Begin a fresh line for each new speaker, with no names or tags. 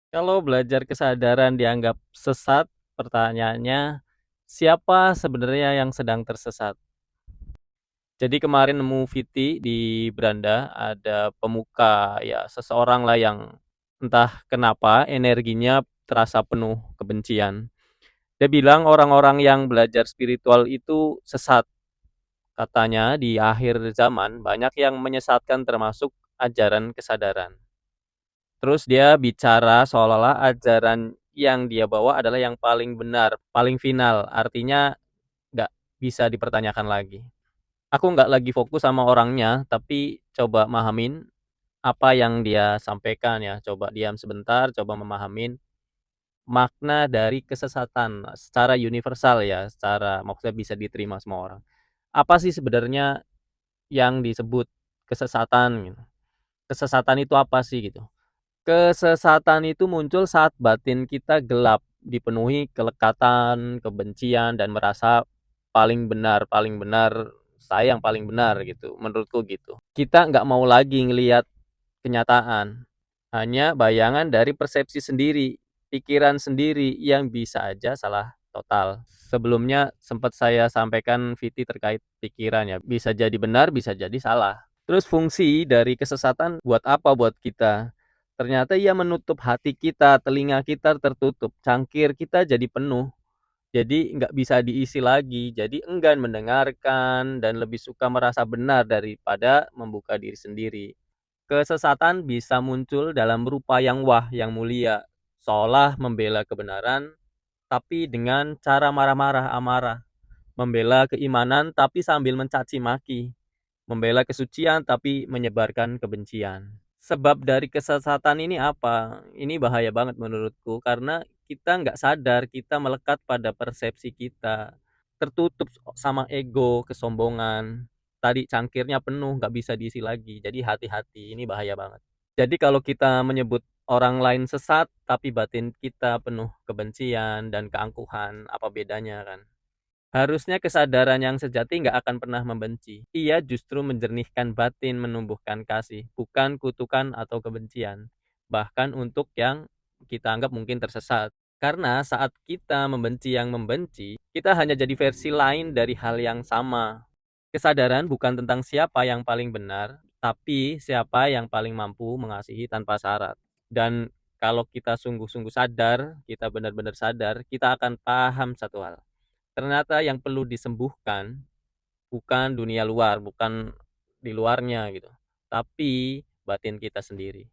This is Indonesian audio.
Kalau belajar kesadaran dianggap sesat, pertanyaannya, siapa sebenarnya yang sedang tersesat? Jadi kemarin nemu VT di beranda, ada pemuka, ya seseorang lah yang entah kenapa energinya terasa penuh kebencian. Dia bilang orang-orang yang belajar spiritual itu sesat. Katanya di akhir zaman banyak yang menyesatkan termasuk ajaran kesadaran. Terus dia bicara seolah-olah ajaran yang dia bawa adalah yang paling benar, paling final, artinya nggak bisa dipertanyakan lagi. Aku nggak lagi fokus sama orangnya, tapi coba mahamin apa yang dia sampaikan ya. Coba diam sebentar, coba memahamin makna dari kesesatan secara universal ya, secara maksudnya bisa diterima semua orang. Apa sih sebenarnya yang disebut kesesatan gitu? Kesesatan itu apa sih gitu? Kesesatan itu muncul saat batin kita gelap, dipenuhi kelekatan, kebencian, dan merasa paling benar, saya yang paling benar gitu, menurutku gitu. Kita nggak mau lagi ngelihat kenyataan, hanya bayangan dari persepsi sendiri, pikiran sendiri yang bisa aja salah total. Sebelumnya sempat saya sampaikan VT terkait pikiran ya, bisa jadi benar, bisa jadi salah. Terus fungsi dari kesesatan buat apa buat kita? Ternyata ia menutup hati kita, telinga kita tertutup, cangkir kita jadi penuh. Jadi nggak bisa diisi lagi, jadi enggan mendengarkan dan lebih suka merasa benar daripada membuka diri sendiri. Kesesatan bisa muncul dalam rupa yang wah, yang mulia, seolah membela kebenaran, tapi dengan cara marah-marah, amarah. Membela keimanan tapi sambil mencaci maki. Membela kesucian tapi menyebarkan kebencian. Sebab dari kesesatan ini apa? Ini bahaya banget menurutku karena kita nggak sadar kita melekat pada persepsi kita. Tertutup sama ego, kesombongan. Tadi cangkirnya penuh, nggak bisa diisi lagi. Jadi hati-hati, ini bahaya banget. Jadi kalau kita menyebut orang lain sesat, tapi batin kita penuh kebencian dan keangkuhan, apa bedanya kan? Harusnya kesadaran yang sejati nggak akan pernah membenci. Ia justru menjernihkan batin, menumbuhkan kasih, bukan kutukan atau kebencian. Bahkan untuk yang kita anggap mungkin tersesat. Karena saat kita membenci yang membenci, kita hanya jadi versi lain dari hal yang sama. Kesadaran bukan tentang siapa yang paling benar, tapi siapa yang paling mampu mengasihi tanpa syarat. Dan kalau kita sungguh-sungguh sadar, kita benar-benar sadar, kita akan paham satu hal. Ternyata yang perlu disembuhkan bukan dunia luar, bukan di luarnya gitu, tapi batin kita sendiri.